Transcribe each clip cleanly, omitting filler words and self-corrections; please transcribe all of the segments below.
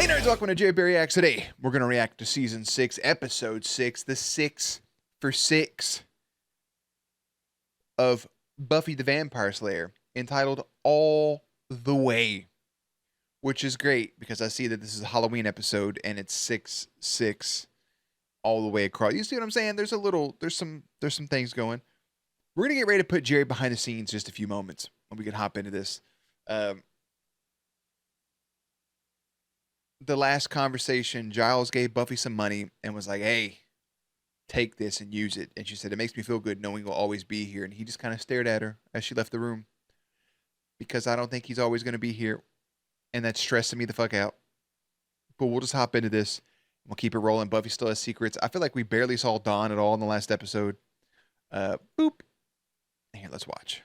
Hey nerds, welcome to Jerry Reacts. Today, we're going to react to Season 6, Episode 6, the 6 for 6 of Buffy the Vampire Slayer, entitled All the Way, which is great because I see that this is a Halloween episode and it's 6/6 all the way across. You see what I'm saying? There's some things going. We're going to get ready to put Jerry behind the scenes just a few moments when we can hop into this. The last conversation, Giles gave Buffy some money and was like, hey, take this and use it. And she said, it makes me feel good knowing you'll always be here. And he just kind of stared at her as she left the room. Because I don't think he's always going to be here. And that's stressing me the fuck out. But we'll just hop into this. We'll keep it rolling. Buffy still has secrets. I feel like we barely saw Dawn at all in the last episode. Boop. Here, let's watch.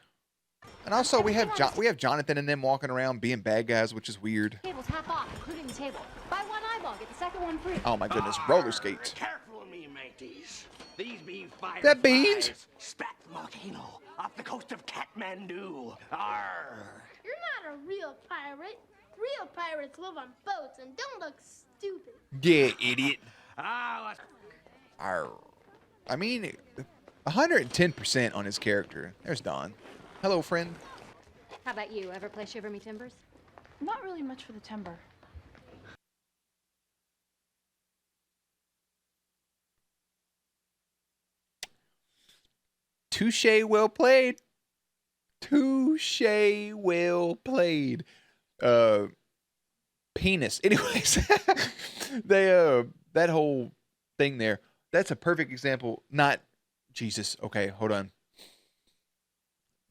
And also, we have Jonathan and them walking around being bad guys, which is weird. Tables half off, including the table. Buy one eyeball, get the second one free. Oh my goodness, roller skates. Careful of me, mateys. These be fire. That beans? Spat volcano off the coast of Kathmandu. Arr. You're not a real pirate. Real pirates live on boats and don't look stupid. Yeah, idiot. Arr. I mean, 110% on his character. There's Dawn. Hello, friend. How about you? Ever play Shiver Me Timbers? Not really much for the timber. Touche, well played. Touche, well played. Penis. Anyways, that whole thing there, that's a perfect example. Not, Jesus, okay, hold on.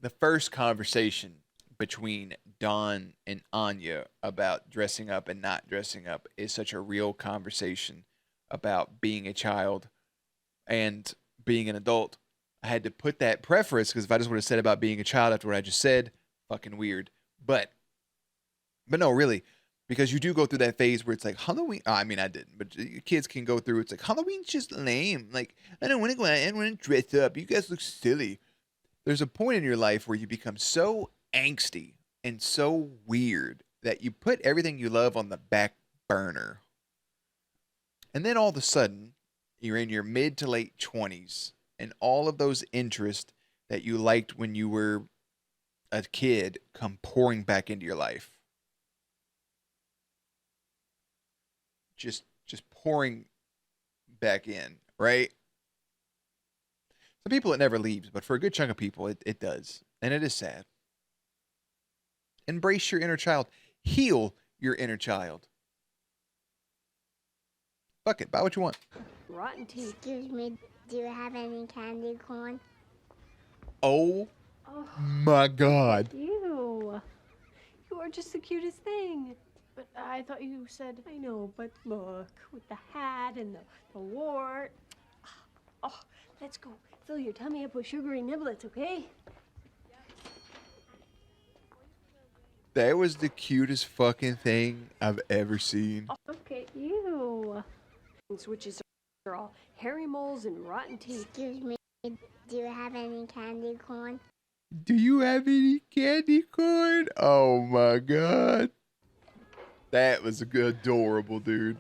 The first conversation between Dawn and Anya about dressing up and not dressing up is such a real conversation about being a child and being an adult. I had to put that preface because if I just would have said about being a child after what I just said, fucking weird. But no, really, because you do go through that phase where it's like Halloween. I mean, I didn't, but kids can go through. It's like Halloween's just lame. Like, I don't want to go out. I don't want to dress up. You guys look silly. There's a point in your life where you become so angsty and so weird that you put everything you love on the back burner. And then all of a sudden, you're in your mid to late 20s, and all of those interests that you liked when you were a kid come pouring back into your life. Just pouring back in, right? Some people it never leaves, but for a good chunk of people, it does. And it is sad. Embrace your inner child. Heal your inner child. Fuck it. Buy what you want. Rotten teeth. Excuse me, do you have any candy corn? Oh my God. Ew. You are just the cutest thing. But I thought you said... I know, but look, with the hat and the wart. Oh, let's go. Fill your tummy up with sugary niblets, okay? That was the cutest fucking thing I've ever seen. Okay, ew. Switches are all hairy moles and rotten teeth. Excuse me, do you have any candy corn? Do you have any candy corn? Oh my God. That was adorable, dude.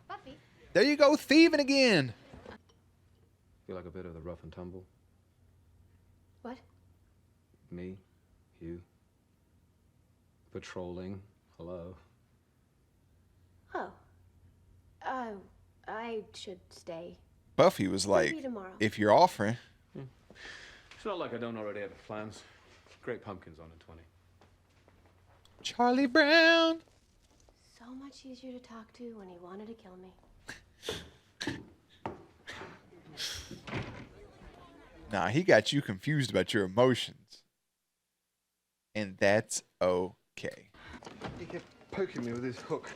Buffy. There you go, thieving again. Feel like a bit of the rough and tumble? What? Me? You? Patrolling? Hello? Oh. I should stay. Buffy was like, Maybe tomorrow. if you're offering. It's not like I don't already have plans. Great pumpkins on the 20. Charlie Brown. So much easier to talk to when he wanted to kill me. Nah, he got you confused about your emotions. And that's okay. He kept poking me with his hook.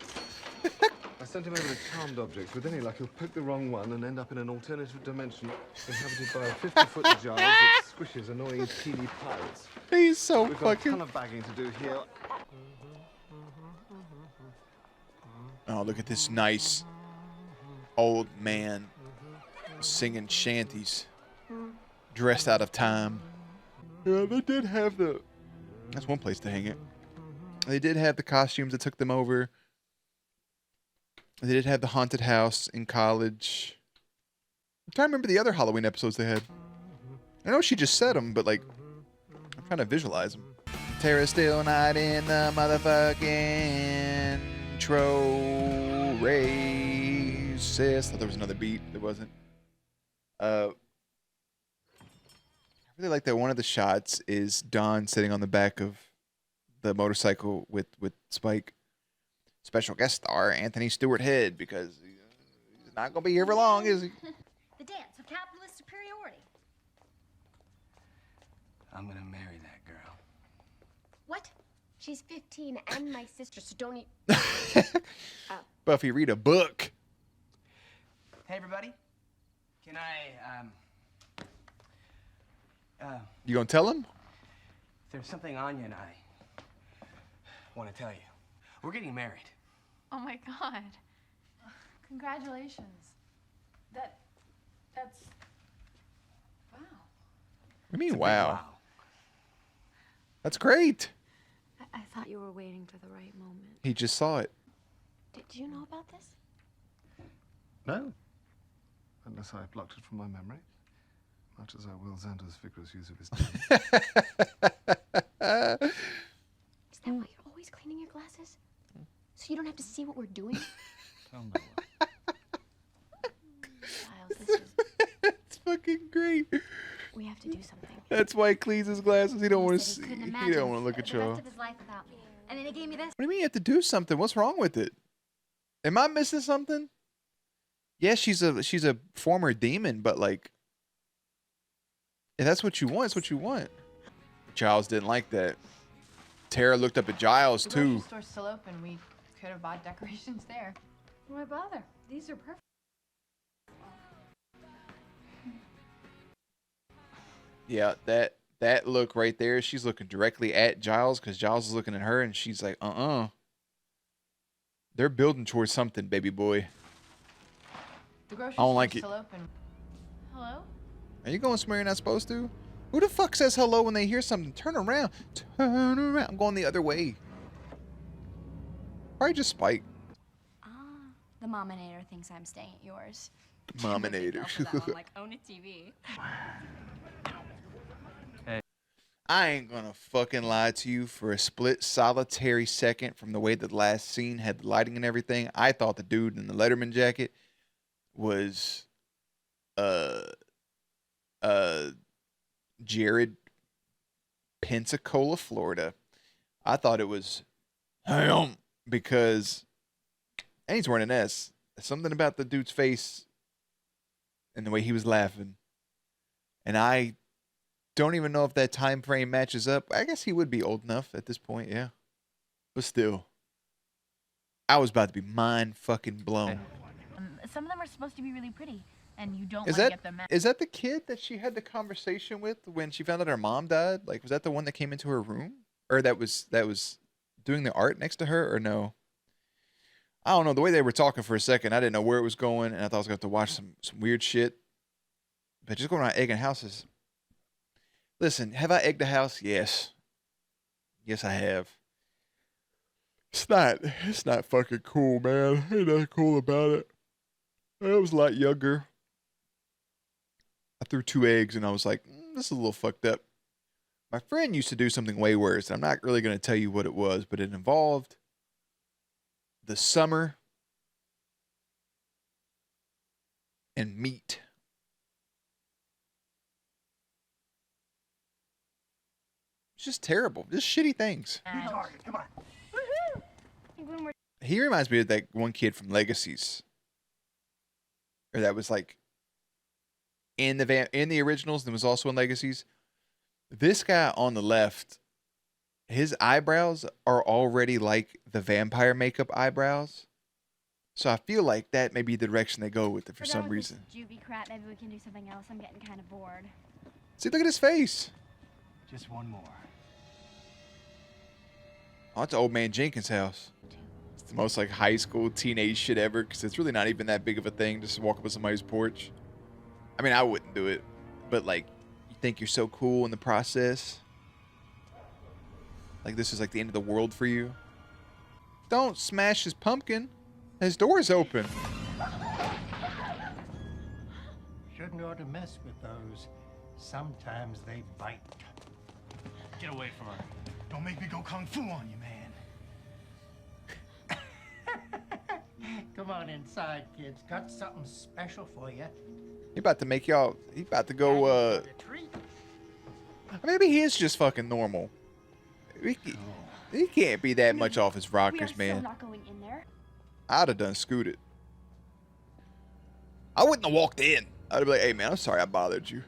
I sent him over the charmed objects with any luck. He'll poke the wrong one and end up in an alternative dimension inhabited by a 50-foot Giles that squishes annoying teeny pirates. He's so We've got a fucking... ton of bagging to do here. Oh, look at this nice old man singing shanties, dressed out of time. Yeah, they did have the That's one place to hang it. They did have the costumes that took them over. They did have the haunted house in college. I'm trying to remember the other Halloween episodes they had. I know she just said them, but like, I'm trying to visualize them. Tara's still not in the motherfucking intro racist. I thought there was another beat. There wasn't. I really like that one of the shots is Dawn sitting on the back of the motorcycle with Spike. Special guest star Anthony Stewart Head, because he's not going to be here for long, is he? The dance of capitalist superiority. I'm gonna marry that girl. What? She's 15 and my sister, so don't eat. Buffy, read a book. Hey, everybody. Can I, You going to tell him? there's something Anya and I want to tell you. We're getting married. Oh my God. Congratulations. That's wow. What do you mean, wow? That's great. I thought you were waiting for the right moment. He just saw it. Did you know about this? No. Unless I blocked it from my memory. Much as I will Xander's vigorous use of his tongue. Is that why you're always cleaning your glasses? So you don't have to see what we're doing? Tell no one. Giles, this is... It's fucking great. We have to do something. That's why he cleans his glasses. He don't want to He see. said he couldn't He imagine don't want to look at the y'all. rest of his life without me. And then he gave me this. What do you mean you have to do something? What's wrong with it? Am I missing something? Yeah, she's a former demon, but like, if that's what you want, it's what you want. Giles didn't like that. Tara looked up at Giles The too. grocery store's still open. We could have bought decorations there. Why bother? These are perfect. Yeah, that look right there. She's looking directly at Giles because Giles is looking at her, and she's like, They're building towards something, baby boy. The grocery I don't store's like it. still open. Hello? Are you going somewhere you're not supposed to? Who the fuck says hello when they hear something? Turn around. Turn around. I'm going the other way. Probably just Spike. The Mominator thinks I'm staying at yours. Mominator. Like, own a TV. I ain't gonna fucking lie to you for a split solitary second from the way the last scene had the lighting and everything. I thought the dude in the Letterman jacket was Jared, Pensacola, Florida. I thought it was him because, and he's wearing an S. Something about the dude's face and the way he was laughing. And I don't even know if that time frame matches up. I guess he would be old enough at this point, yeah. But still, I was about to be mind fucking blown. Some of them are supposed to be really pretty, and you don't Is want to that get them mad. is that the kid that she had the conversation with when she found out her mom died? Like, was that the one that came into her room, or that was doing the art next to her, or no? I don't know. The way they were talking for a second, I didn't know where it was going, and I thought I was going to have to watch some weird shit. But just going around egging houses. Listen, have I egged a house? Yes. Yes, I have. It's not fucking cool, man. Ain't nothing cool about it. I was a lot younger. I threw 2 eggs and I was like, this is a little fucked up. My friend used to do something way worse. I'm not really going to tell you what it was, but it involved the summer and meat. It's just terrible. Just shitty things. Come on. He reminds me of that one kid from Legacies. Or that was like in the originals and was also in Legacies. This guy on the left, his eyebrows are already like the vampire makeup eyebrows. So I feel like that may be the direction they go with it for some reason. Juvie crap. Maybe we can do something else. I'm getting kind of bored. See, look at his face. Just one more. Oh, it's Old Man Jenkins' house. It's the most like high school teenage shit ever because it's really not even that big of a thing just to walk up on somebody's porch. I mean, I wouldn't do it, but like, you think you're so cool in the process. Like this is like the end of the world for you. Don't smash his pumpkin. His door's open. Shouldn't ought to mess with those. Sometimes they bite. Get away from her. Don't make me go kung fu on you, man. Come on inside, kids. Got something special for you. He about to make y'all. He about to go. Maybe he is just fucking normal. He can't be that much off his rockers, man. Not going in there. I'd have done scooted. I wouldn't have walked in. I'd be like, hey man, I'm sorry I bothered you.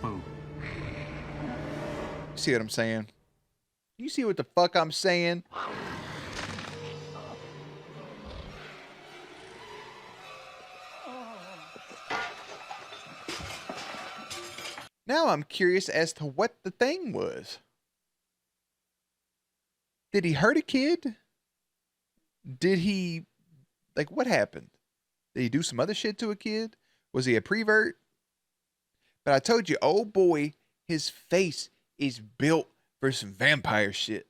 Boo. See what I'm saying? You see what the fuck I'm saying? Now I'm curious as to what the thing was. Did he hurt a kid? Did he, like, what happened? Did he do some other shit to a kid? Was he a prevert? But I told you, oh boy, his face is built for some vampire shit.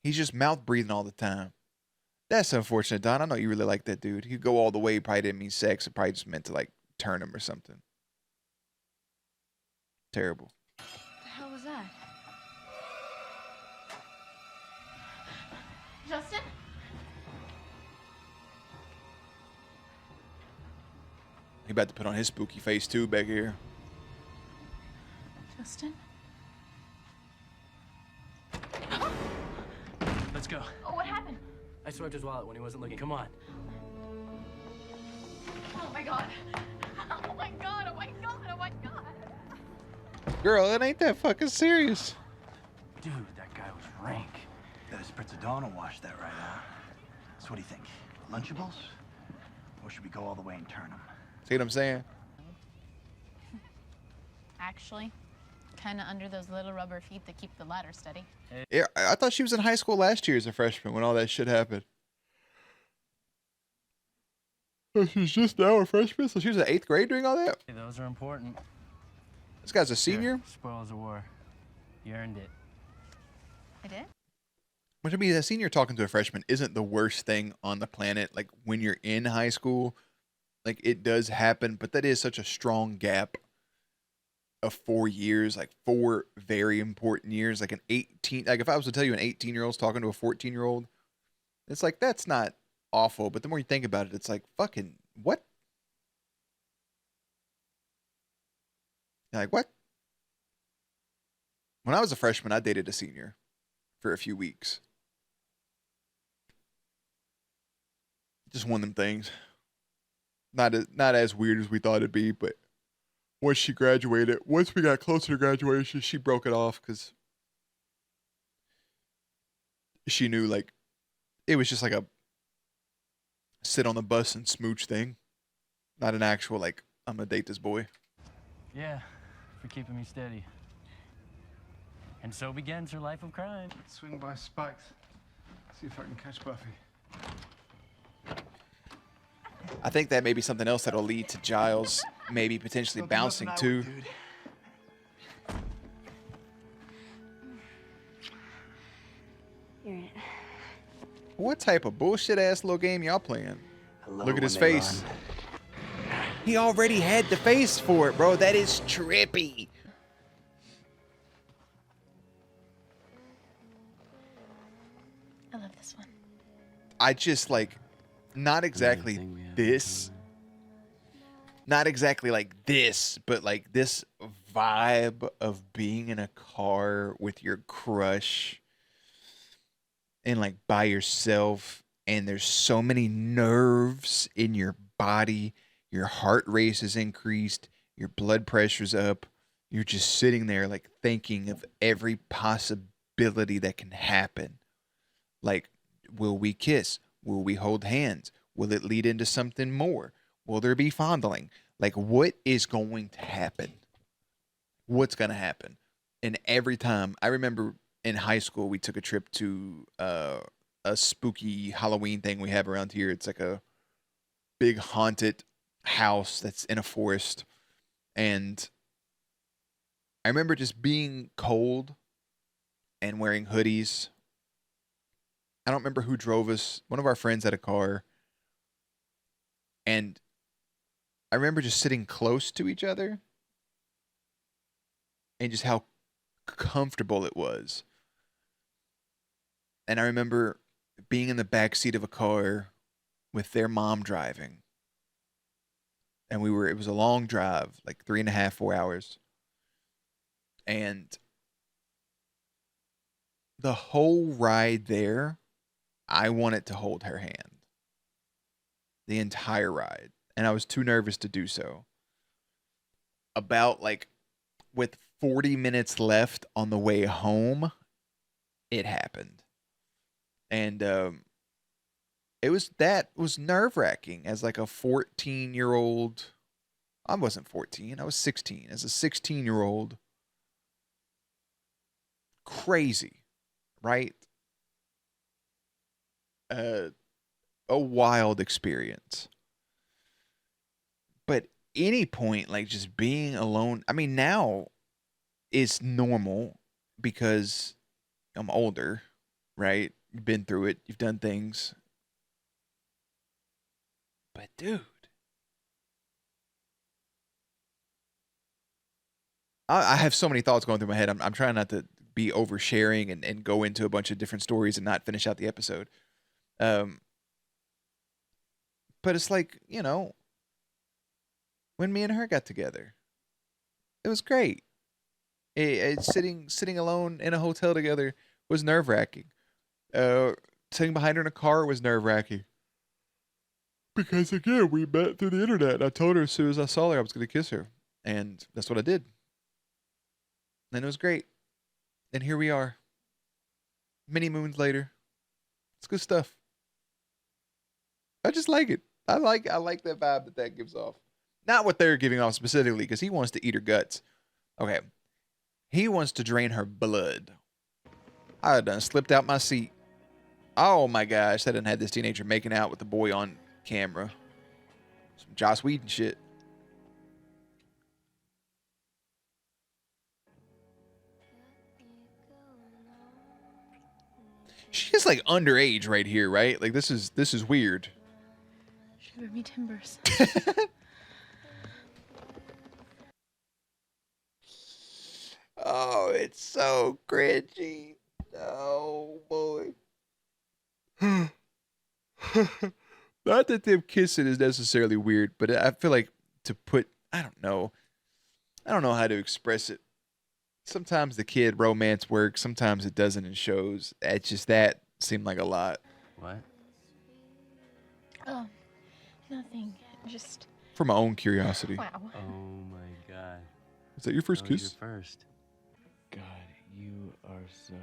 He's just mouth breathing all the time. That's unfortunate, Don. I know you really like that dude. He'd go all the way. Probably didn't mean sex. It probably just meant to, like, turn him or something. Terrible. What the hell was that? Justin? He about to put on his spooky face too back here. Justin? Let's go. Oh, what happened? I swiped his wallet when he wasn't looking. Come on. Oh my god. Oh my god, oh my god, oh my god. Girl, it ain't that fucking serious. Dude, that guy was rank. That spritz of Dawn will wash that right out. So what do you think? Lunchables? Or should we go all the way and turn them? See what I'm saying? Actually, kind of under those little rubber feet that keep the ladder steady. Yeah, I thought she was in high school last year as a freshman when all that shit happened. Oh, she's just now a freshman, so she was in 8th grade during all that? Hey, those are important. This guy's a senior? Here, spoils of war. You earned it. I did? Which, I mean, a senior talking to a freshman isn't the worst thing on the planet. Like, when you're in high school, like, it does happen, but that is such a strong gap of 4 years, like 4 very important years. Like, like, if I was to tell you an 18-year-old's talking to a 14-year-old, it's like, that's not awful. But the more you think about it, it's like, fucking, what? Like, what? When I was a freshman, I dated a senior for a few weeks. Just one of them things. Not as weird as we thought it'd be, but once we got closer to graduation, she broke it off because she knew, like, it was just like a sit on the bus and smooch thing. Not an actual, like, I'm gonna date this boy. Yeah, for keeping me steady. And so begins her life of crime. Let's swing by Spikes. See if I can catch Buffy. I think that may be something else that'll lead to Giles maybe potentially bouncing too. You're it. What type of bullshit ass little game y'all playing? Look at his face. He already had the face for it, bro. That is trippy. I love this one. I just like, not exactly this. Not exactly like this, but like this vibe of being in a car with your crush and like by yourself, and there's so many nerves in your body. Your heart rate is increased. Your blood pressure's up. You're just sitting there like thinking of every possibility that can happen. Like, will we kiss? Will we hold hands? Will it lead into something more? Will there be fondling? Like, what is going to happen? What's going to happen? And every time, I remember in high school, we took a trip to a spooky Halloween thing we have around here. It's like a big haunted house that's in a forest. And I remember just being cold and wearing hoodies. I don't remember who drove us. One of our friends had a car. And I remember just sitting close to each other and just how comfortable it was. And I remember being in the back seat of a car with their mom driving. And it was a long drive, like 3.5, 4 hours. And the whole ride there, I wanted to hold her hand. The entire ride. And I was too nervous to do so. About like with 40 minutes left on the way home, it happened. And it was nerve-wracking as like a 14-year-old. I wasn't 14, I was 16. As a 16-year-old, crazy, right? A wild experience. But any point, like just being alone, I mean, now it's normal because I'm older, right? You've been through it, you've done things. But dude, I have so many thoughts going through my head. I'm trying not to be oversharing and go into a bunch of different stories and not finish out the episode. But it's like, you know, when me and her got together, it was great. Sitting alone in a hotel together was nerve-wracking. Sitting behind her in a car was nerve-wracking. Because, again, we met through the internet. And I told her as soon as I saw her, I was going to kiss her. And that's what I did. And it was great. And here we are. Many moons later. It's good stuff. I just like it. I like that vibe that gives off. Not what they're giving off specifically, because he wants to eat her guts. Okay. He wants to drain her blood. I done slipped out my seat. Oh my gosh, I done had this teenager making out with the boy on camera. Some Joss Whedon shit. She's like underage right here, right? Like this is weird. Shiver me timbers. Oh, it's so cringy. Oh boy. Not that them kissing is necessarily weird, but I feel like I don't know how to express it. Sometimes the kid romance works, sometimes it doesn't in shows. It's just that seemed like a lot. What? Oh, nothing. Just. For my own curiosity. Wow. Oh my God. Is that your first kiss? Your first. God, you are so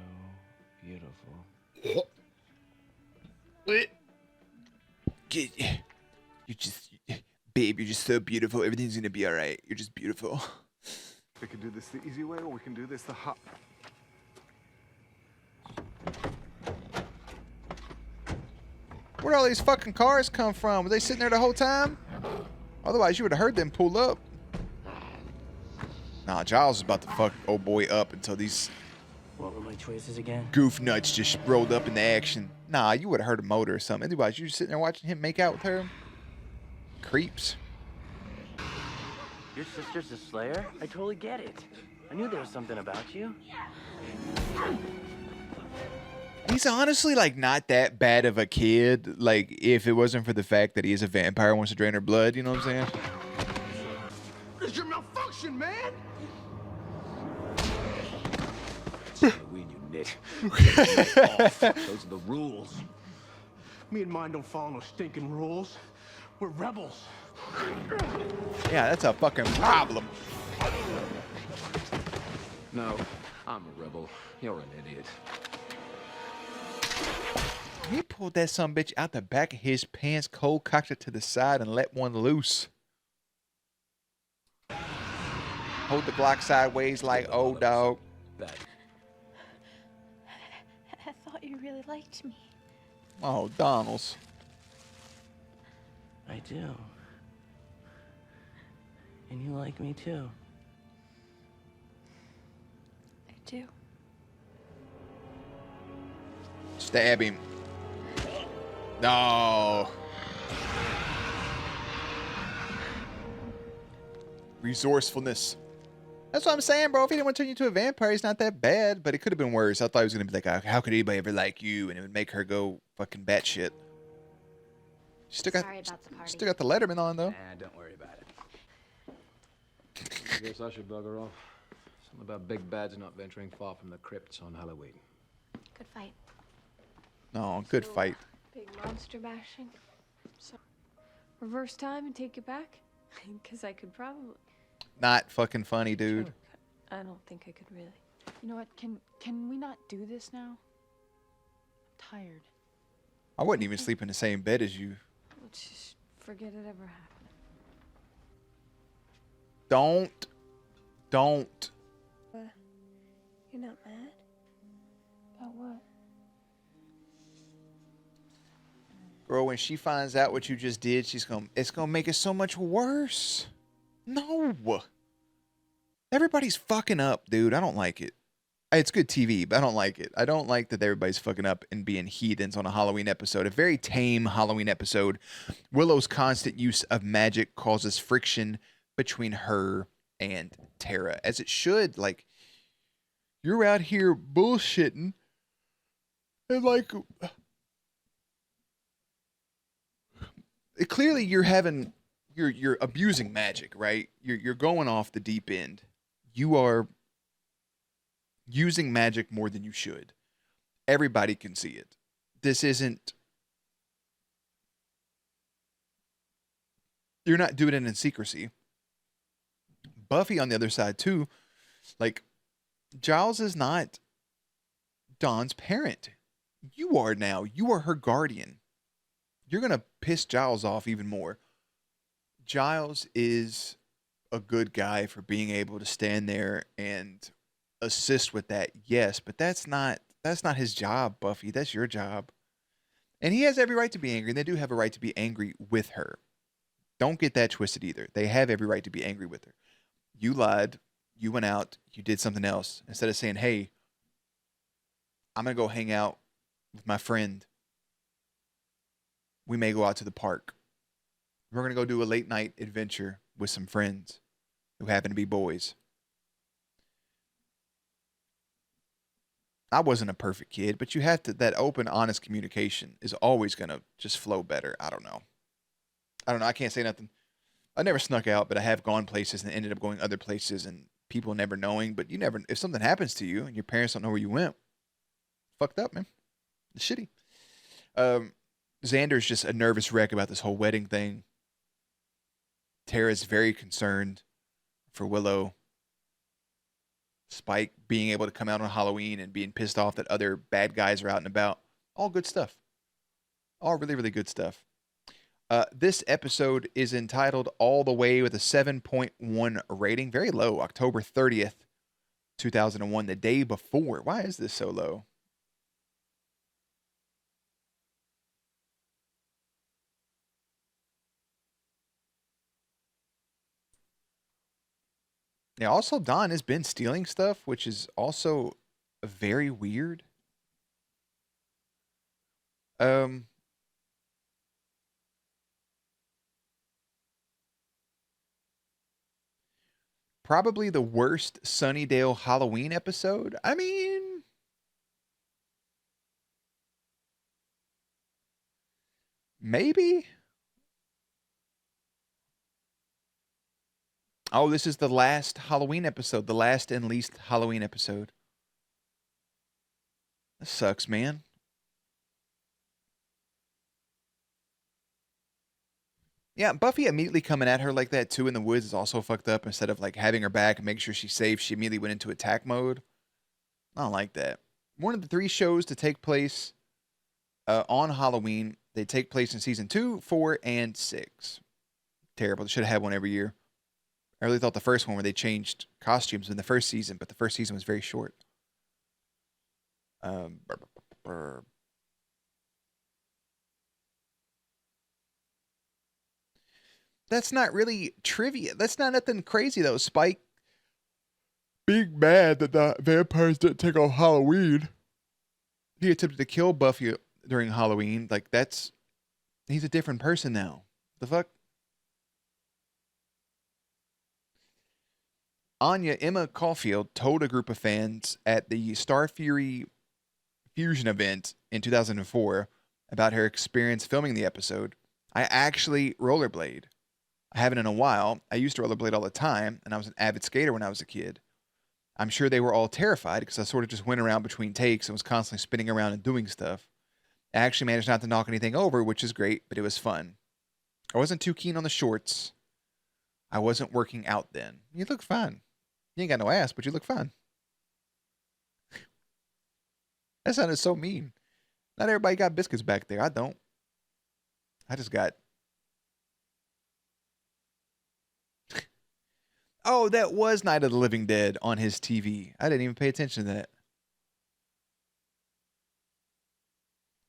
beautiful. Babe, you're just so beautiful. Everything's gonna be all right. You're just beautiful. We can do this the easy way, or we can do this the hard. Where'd all these fucking cars come from? Were they sitting there the whole time? Otherwise, you would have heard them pull up. Nah, Giles is about to fuck old boy up until these What were my choices again? goof nuts just rolled up into action. Nah, you would have heard a motor or something. Otherwise, you just sitting there watching him make out with her. Creeps. Your sister's a slayer? I totally get it. I knew there was something about you. He's honestly like not that bad of a kid. Like if it wasn't for the fact that he is a vampire and wants to drain her blood, you know what I'm saying? What is your malfunction, man? When you knit. Those are the rules. Me and mine don't follow no stinking rules. We're rebels. Yeah, that's a fucking problem. No, I'm a rebel. You're an idiot. He pulled that sumbitch out the back of his pants, cold cocked it to the side, and let one loose. Hold the Glock sideways like old dog. I thought you really liked me. Oh, Donald's. I do. And you like me too. do. Stab him. No. Resourcefulness. That's what I'm saying, bro. If he didn't want to turn you into a vampire, he's not that bad. But it could have been worse. I thought he was going to be like, how could anybody ever like you? And it would make her go fucking batshit. Still got the Letterman on, though. Nah, don't worry about it. I guess I should bugger off. Something about big bads not venturing far from the crypts on Halloween. Good fight. No, good fight. Big monster bashing. So, reverse time and take it back? Because I could probably. Not fucking funny, dude. I don't think I could really. You know what? Can we not do this now? I'm tired. I wouldn't even sleep in the same bed as you. Let's just forget it ever happened. Don't. You're not mad? About what? Girl, when she finds out what you just did, it's gonna make it so much worse. No. Everybody's fucking up, dude. I don't like it. It's good TV, but I don't like it. I don't like that everybody's fucking up and being heathens on a Halloween episode. A very tame Halloween episode. Willow's constant use of magic causes friction between her and Tara, as it should. Like, you're out here bullshitting, and like, clearly you're abusing magic, right? You're going off the deep end. You are using magic more than you should. Everybody can see it. This isn't. You're not doing it in secrecy. Buffy on the other side too, like, Giles is not Dawn's parent. You are now. You are her guardian. You're going to piss Giles off even more. Giles is a good guy for being able to stand there and assist with that. Yes, but that's not his job, Buffy. That's your job. And he has every right to be angry. And they do have a right to be angry with her. Don't get that twisted either. They have every right to be angry with her. You lied. You went out. You did something else. Instead of saying, hey, I'm going to go hang out with my friend. We may go out to the park. We're going to go do a late night adventure with some friends who happen to be boys. I wasn't a perfect kid, but you have to, that open, honest communication is always going to just flow better. I don't know. I can't say nothing. I never snuck out, but I have gone places and ended up going other places and people never knowing. But you never, if something happens to you and your parents don't know where you went, fucked up, man. It's shitty. Xander's just a nervous wreck about this whole wedding thing. Tara's very concerned for Willow. Spike being able to come out on Halloween and being pissed off that other bad guys are out and about. All good stuff. All really, really good stuff. This episode is entitled All the Way with a 7.1 rating. Very low. October 30th, 2001, the day before. Why is this so low? Yeah, also Don has been stealing stuff, which is also very weird. Probably the worst Sunnydale Halloween episode. I mean, maybe. Oh, this is the last Halloween episode, the last and least Halloween episode. That sucks, man. Yeah, Buffy immediately coming at her like that too in the woods is also fucked up. Instead of like having her back and making sure she's safe, she immediately went into attack mode. I don't like that. One of the 3 shows to take place on Halloween. They take place in season 2, 4, and 6. Terrible. They should have had one every year. I really thought the first one where they changed costumes in the first season, but the first season was very short. That's not really trivia. That's not nothing crazy though. Spike big mad that the vampires didn't take off Halloween. He attempted to kill Buffy during Halloween. Like, he's a different person now. The fuck? Emma Caulfield told a group of fans at the Star Fury Fusion event in 2004 about her experience filming the episode. I actually rollerblade. I haven't in a while. I used to rollerblade all the time, and I was an avid skater when I was a kid. I'm sure they were all terrified because I sort of just went around between takes and was constantly spinning around and doing stuff. I actually managed not to knock anything over, which is great, but it was fun. I wasn't too keen on the shorts. I wasn't working out then. You look fine. You ain't got no ass, but you look fine. That sounded so mean. Not everybody got biscuits back there. I don't. I just got... Oh, that was Night of the Living Dead on his TV. I didn't even pay attention to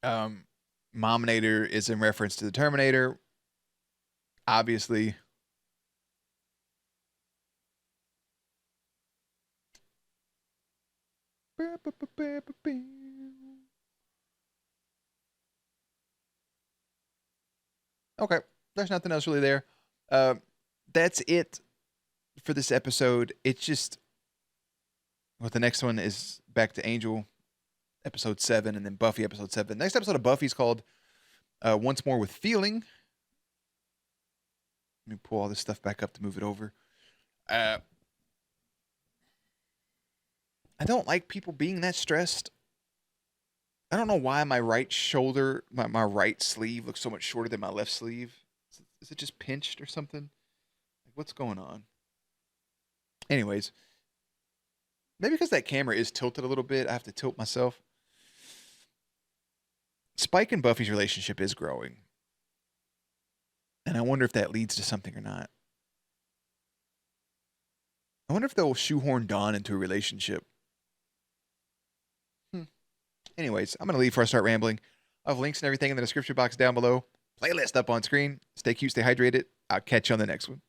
that. Mominator is in reference to the Terminator. Obviously. Okay, there's nothing else really there. That's it for this episode. It's just, well, the next one is back to Angel, episode 7, and then Buffy, episode 7. Next episode of Buffy is called Once More with Feeling. Let me pull all this stuff back up to move it over. I don't like people being that stressed. I don't know why my right shoulder, my right sleeve looks so much shorter than my left sleeve. Is it just pinched or something? Like, what's going on? Anyways, maybe because that camera is tilted a little bit, I have to tilt myself. Spike and Buffy's relationship is growing. And I wonder if that leads to something or not. I wonder if they'll shoehorn Dawn into a relationship. Anyways, I'm going to leave before I start rambling. I'll have links and everything in the description box down below. Playlist up on screen. Stay cute, stay hydrated. I'll catch you on the next one.